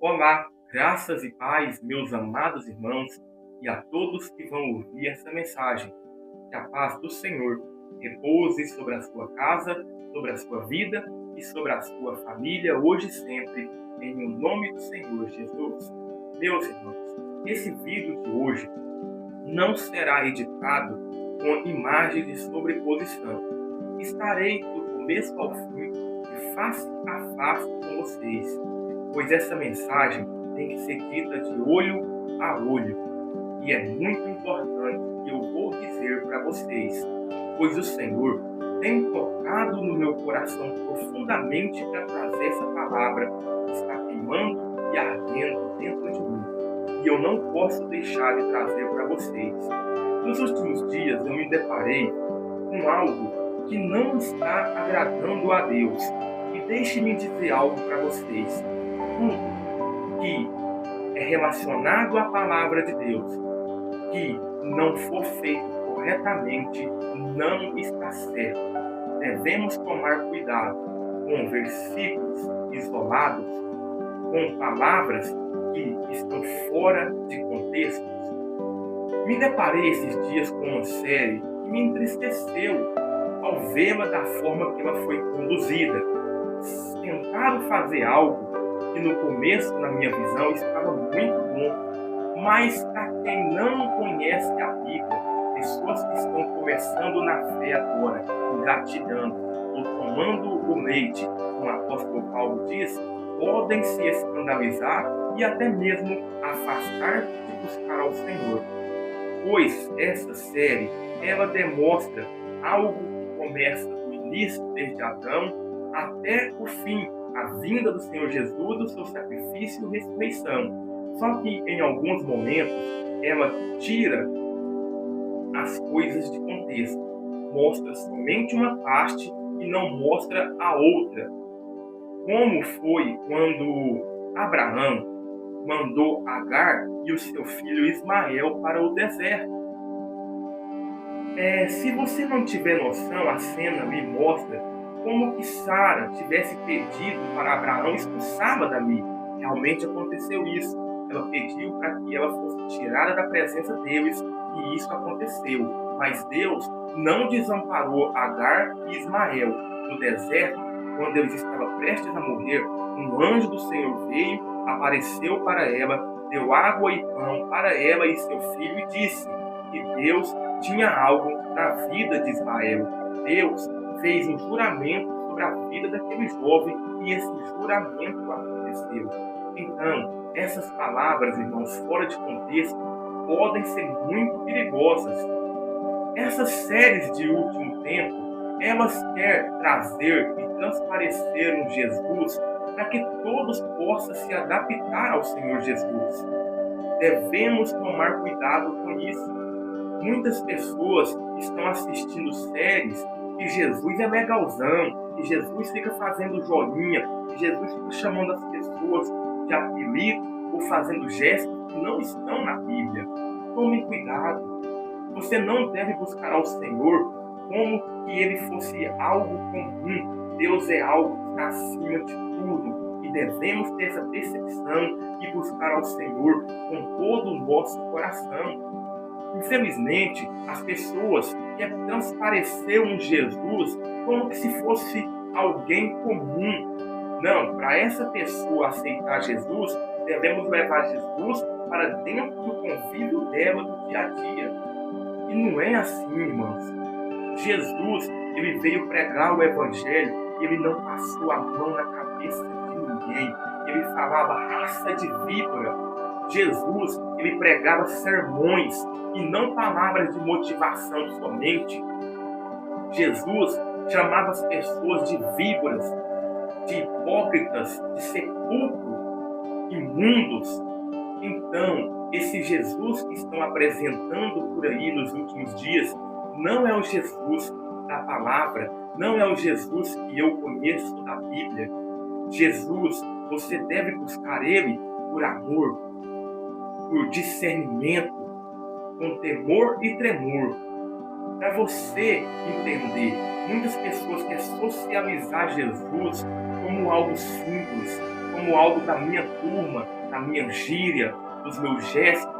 Olá, graças e paz, meus amados irmãos, e a todos que vão ouvir essa mensagem. Que a paz do Senhor repouse sobre a sua casa, sobre a sua vida e sobre a sua família, hoje e sempre, em o nome do Senhor Jesus. Meus irmãos, esse vídeo de hoje não será editado com imagens de sobreposição. Estarei do começo ao fim, de face a face com vocês, pois essa mensagem tem que ser dita de olho a olho. E é muito importante que eu vou dizer para vocês, pois o Senhor tem tocado no meu coração profundamente para trazer essa palavra que está queimando e ardendo dentro de mim. E eu não posso deixar de trazer para vocês. Nos últimos dias eu me deparei com algo que não está agradando a Deus. E deixe-me dizer algo para vocês. Tudo que é relacionado à palavra de Deus, que não for feito corretamente, não está certo. Devemos tomar cuidado com versículos isolados, com palavras que estão fora de contextos. Me deparei esses dias com uma série que me entristeceu ao vê-la da forma que ela foi conduzida. Tentaram fazer algo que no começo, na minha visão, estava muito bom, mas para quem não conhece a Bíblia, pessoas que estão começando na fé agora, engatilhando ou tomando o leite, como o apóstolo Paulo diz, podem se escandalizar e até mesmo afastar de buscar ao Senhor. Pois essa série, ela demonstra algo que começa do início, desde Adão, até o fim, a vinda do Senhor Jesus, do seu sacrifício e ressurreição. Só que em alguns momentos ela tira as coisas de contexto, mostra somente uma parte e não mostra a outra. Como foi quando Abraão mandou Agar e o seu filho Ismael para o deserto. Se você não tiver noção, a cena me mostra como que Sara tivesse pedido para Abraão expulsá-la dali. Realmente aconteceu isso. Ela pediu para que ela fosse tirada da presença deles e isso aconteceu. Mas Deus não desamparou Agar e Ismael. No deserto, quando eles estavam prestes a morrer, um anjo do Senhor veio, apareceu para ela, deu água e pão para ela e seu filho e disse que Deus tinha algo na vida de Ismael. Deus fez um juramento sobre a vida daquele jovem e esse juramento aconteceu. Então, essas palavras, irmãos, fora de contexto, podem ser muito perigosas. Essas séries de último tempo, elas querem trazer e transparecer um Jesus para que todos possam se adaptar ao Senhor Jesus. Devemos tomar cuidado com isso. Muitas pessoas estão assistindo séries que Jesus é legalzão, que Jesus fica fazendo joinha, que Jesus fica chamando as pessoas de apelido ou fazendo gestos que não estão na Bíblia. Tome cuidado. Você não deve buscar ao Senhor como que ele fosse algo comum. Deus é algo que está acima de tudo. E devemos ter essa percepção e buscar ao Senhor com todo o nosso coração. Infelizmente, as pessoas querem transparecer um Jesus como se fosse alguém comum. Não, para essa pessoa aceitar Jesus, devemos levar Jesus para dentro do convívio dela do dia a dia. E não é assim, irmãos. Jesus, ele veio pregar o Evangelho, ele não passou a mão na cabeça de ninguém. Ele falava raça de víbora. Jesus, ele pregava sermões e não palavras de motivação somente. Jesus chamava as pessoas de víboras, de hipócritas, de sepulcro, imundos. Então, esse Jesus que estão apresentando por aí nos últimos dias não é o Jesus da palavra, não é o Jesus que eu conheço da Bíblia. Jesus, você deve buscar ele por amor, por discernimento, com temor e tremor. Para você entender, muitas pessoas querem socializar Jesus como algo simples, como algo da minha turma, da minha gíria, dos meus gestos.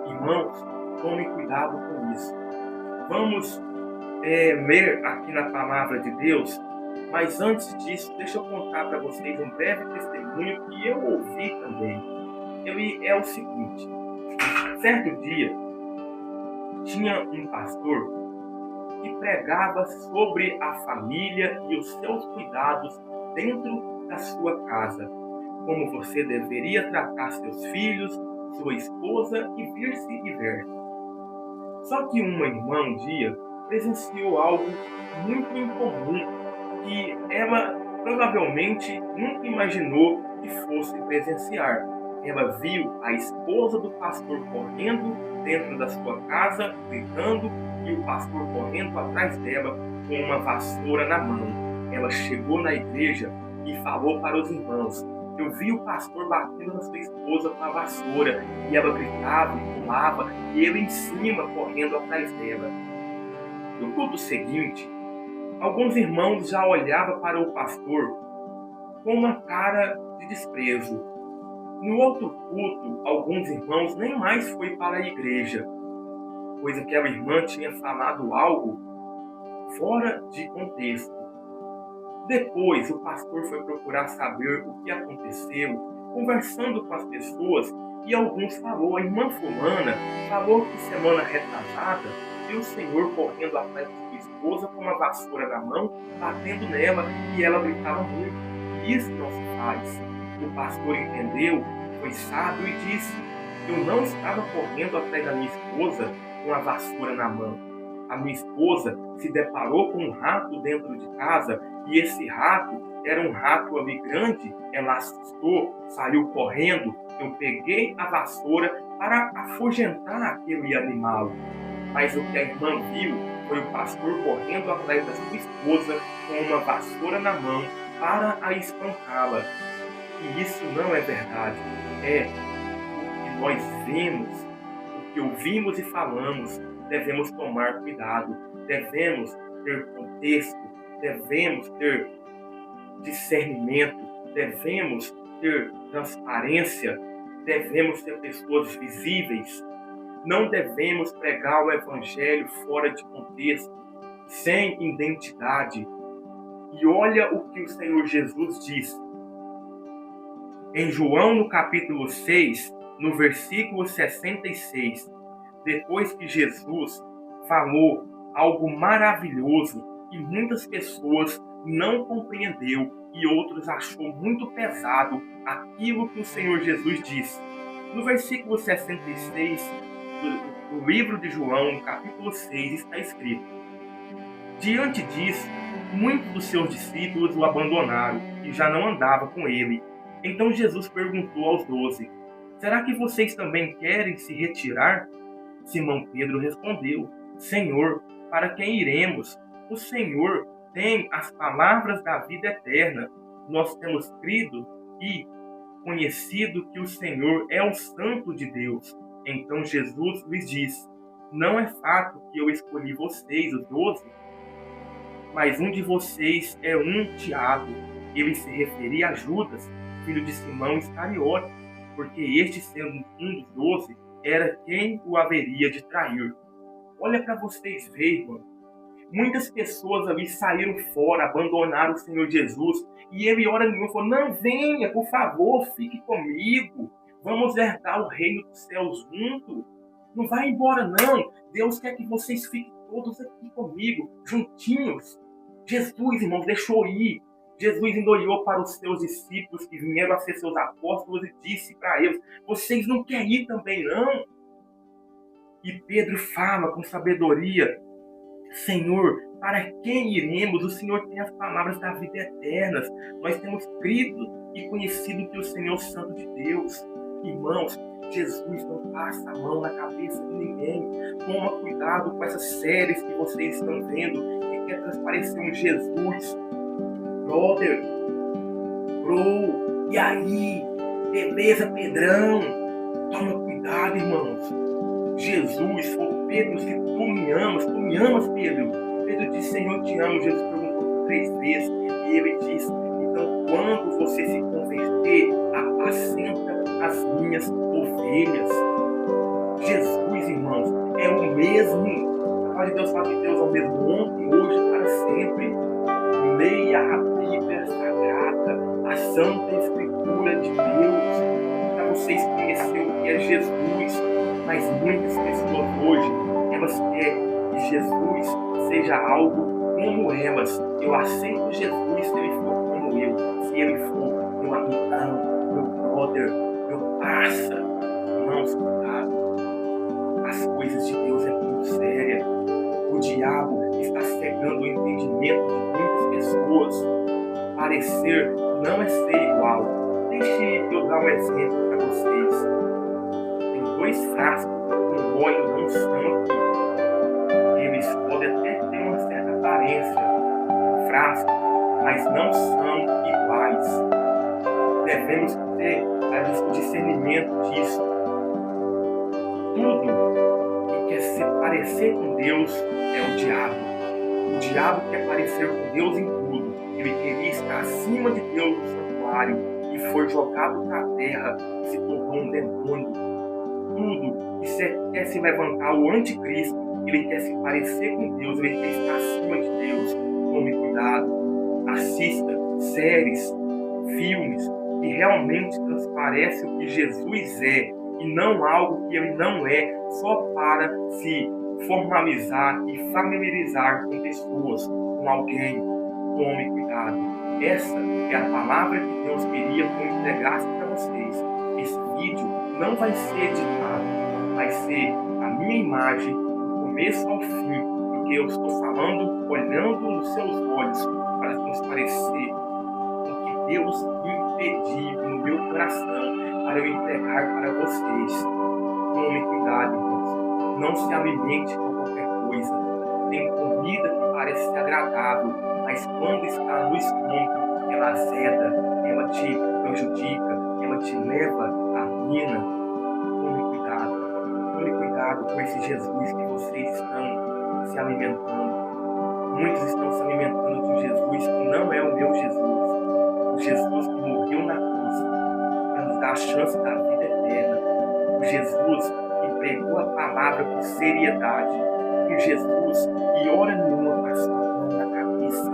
Irmãos, tomem cuidado com isso. Vamos ler aqui na palavra de Deus, mas antes disso, deixa eu contar para vocês um breve testemunho que eu ouvi também. Ele é o seguinte: certo dia, tinha um pastor que pregava sobre a família e os seus cuidados dentro da sua casa, como você deveria tratar seus filhos, sua esposa e vice-versa. Só que uma irmã um dia presenciou algo muito incomum que ela provavelmente nunca imaginou que fosse presenciar. Ela viu a esposa do pastor correndo dentro da sua casa, gritando, e o pastor correndo atrás dela com uma vassoura na mão. Ela chegou na igreja e falou para os irmãos: eu vi o pastor batendo na sua esposa com a vassoura, e ela gritava e pulava, e ele em cima correndo atrás dela. No culto seguinte, alguns irmãos já olhavam para o pastor com uma cara de desprezo. No outro culto, alguns irmãos nem mais foram para a igreja, pois aquela irmã tinha falado algo fora de contexto. Depois, o pastor foi procurar saber o que aconteceu, conversando com as pessoas, e alguns falou: a irmã fulana falou que semana retrasada viu o Senhor correndo atrás de sua esposa com uma vassoura na mão, batendo nela, e ela gritava muito. E isso não se faz. O pastor entendeu, foi sábio e disse: eu não estava correndo atrás da minha esposa com a vassoura na mão. A minha esposa se deparou com um rato dentro de casa, e esse rato era um rato ali grande. Ela assustou, saiu correndo. Eu peguei a vassoura para afugentar aquele animal. Mas o que a irmã viu foi o pastor correndo atrás da sua esposa com uma vassoura na mão para a espancá-la. E isso não é verdade. É o que nós vemos, o que ouvimos e falamos. Devemos tomar cuidado, devemos ter contexto, devemos ter discernimento, devemos ter transparência, devemos ser pessoas visíveis. Não devemos pregar o evangelho fora de contexto, sem identidade. E olha o que o Senhor Jesus disse. Em João, no capítulo 6, no versículo 66, depois que Jesus falou algo maravilhoso e muitas pessoas não compreenderam e outros achou muito pesado aquilo que o Senhor Jesus disse. No versículo 66 do livro de João, no capítulo 6, está escrito: diante disso, muitos dos seus discípulos o abandonaram e já não andavam com ele. Então Jesus perguntou aos 12: será que vocês também querem se retirar? Simão Pedro respondeu: Senhor, para quem iremos? O Senhor tem as palavras da vida eterna. Nós temos crido e conhecido que o Senhor é o Santo de Deus. Então Jesus lhes disse: não é fato que eu escolhi vocês, os 12, mas um de vocês é um Tiago. Ele se referia a Judas, filho de Simão Iscariote, porque este, sendo um dos 12, era quem o haveria de trair. Olha para vocês verem, irmão. Muitas pessoas ali saíram fora, abandonaram o Senhor Jesus, e ele, hora nenhuma, falou: não, venha, por favor, fique comigo, vamos herdar o reino dos céus juntos. Não vai embora, não. Deus quer que vocês fiquem todos aqui comigo, juntinhos. Jesus, irmãos, deixou ir. Jesus ainda olhou para os seus discípulos que vieram a ser seus apóstolos e disse para eles: vocês não querem ir também, não? E Pedro fala com sabedoria: Senhor, para quem iremos? O Senhor tem as palavras da vida eterna. Nós temos crido e conhecido que o Senhor é o Santo de Deus. Irmãos, Jesus não passa a mão na cabeça de ninguém. Toma cuidado com essas séries que vocês estão vendo, que quer transparecer um Jesus. Brother, bro, e aí? Beleza, Pedrão? Toma cuidado, irmãos. Jesus falou: Pedro, se tu me amas, Pedro? Pedro disse: Senhor, eu te amo. Jesus perguntou 3 vezes e ele disse: então, quando você se converter, porque apacenta as minhas ovelhas. Jesus, irmãos, é o mesmo. A palavra de Deus fala que Deus é o mesmo ontem, hoje, para sempre. Leia a Bíblia Sagrada, a Santa Escritura de Deus, para vocês conhecerem o que é Jesus. Mas muitas pessoas hoje, elas querem que Jesus seja algo como elas. Eu aceito Jesus se ele for como eu, se ele for meu amigão, meu brother, meu parça. Irmãos, cuidado. As coisas de Deus é muito séria. O diabo está cegando o entendimento de muitas pessoas. Parecer não é ser igual. Deixe eu dar um exemplo para vocês. Tem 2 frascos com óleo de unção aqui. Eles podem até ter uma certa aparência no frasco, mas não são iguais. Devemos ter o discernimento disso. Tudo que quer se parecer com Deus é o diabo. O diabo quer parecer com Deus em tudo. Ele queria estar acima de Deus no santuário e foi jogado para a terra e se tornou um demônio. Tudo que quer se levantar o anticristo, ele quer se parecer com Deus, ele quer estar acima de Deus. Tome cuidado. Assista séries, filmes que realmente transparecem o que Jesus é e não algo que ele não é, só para se formalizar e familiarizar com pessoas, com alguém. Tome cuidado. Essa é a palavra que Deus queria que eu entregasse para vocês. Esse vídeo não vai ser editado, vai ser a minha imagem do começo ao fim, porque eu estou falando, olhando nos seus olhos para transparecer o que Deus me pediu no meu coração para eu entregar para vocês. Tome cuidado, irmãos. Não se alimente com qualquer coisa. Tem comida que parece agradável, mas quando está no estômago, ela azeda, ela te prejudica, ela te leva à ruína. Tome cuidado. Tome cuidado com esse Jesus que vocês estão se alimentando. Muitos estão se alimentando de um Jesus que não é o meu Jesus. O Jesus que morreu na cruz para nos dar a chance da vida eterna. O Jesus que pregou a palavra com seriedade. O Jesus que hora nenhuma passou a mão na cabeça.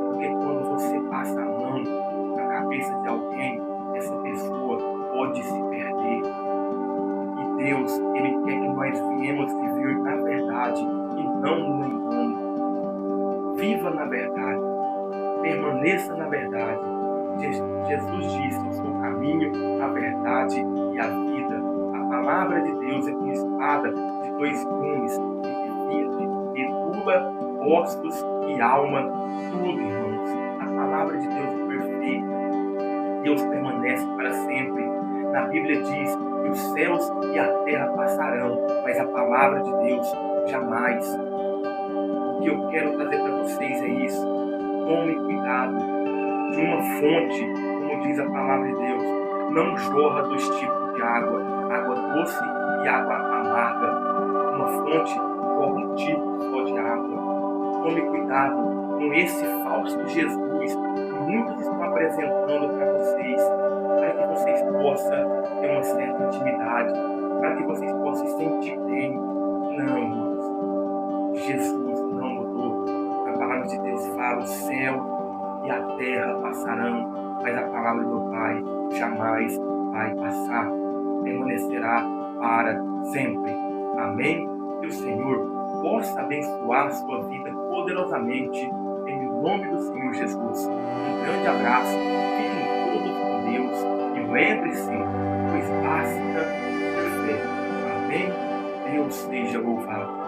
Porque quando você passa a mão na cabeça de alguém, essa pessoa pode se perder. E Deus, ele quer que nós viemos viver na verdade e não no engano. Viva na verdade. Permaneça na verdade. Jesus disse: eu sou o caminho, a verdade e a vida. A palavra de Deus é como espada de 2 gumes que divide, medula, ossos e alma, tudo, irmãos. A palavra de Deus é perfeita. Deus permanece para sempre. Na Bíblia diz que os céus e a terra passarão, mas a palavra de Deus jamais. O que eu quero trazer para vocês é isso. Tome cuidado. De uma fonte, como diz a palavra de Deus, não jorra 2 tipos de água, água doce e água amarga. Uma fonte jorra um tipo só de água. Tome cuidado com esse falso Jesus que muitos estão apresentando para vocês, para que vocês possam ter uma certa intimidade, para que vocês possam se sentir bem. Não, irmãos. Jesus não mudou. A palavra de Deus fala: o céu e a terra passarão, mas a palavra do Pai jamais vai passar, permanecerá para sempre. Amém? Que o Senhor possa abençoar a sua vida poderosamente, em nome do Senhor Jesus. Um grande abraço, fiquem todos com Deus e lembre-se, pois basta a fé. Amém? Deus seja louvado.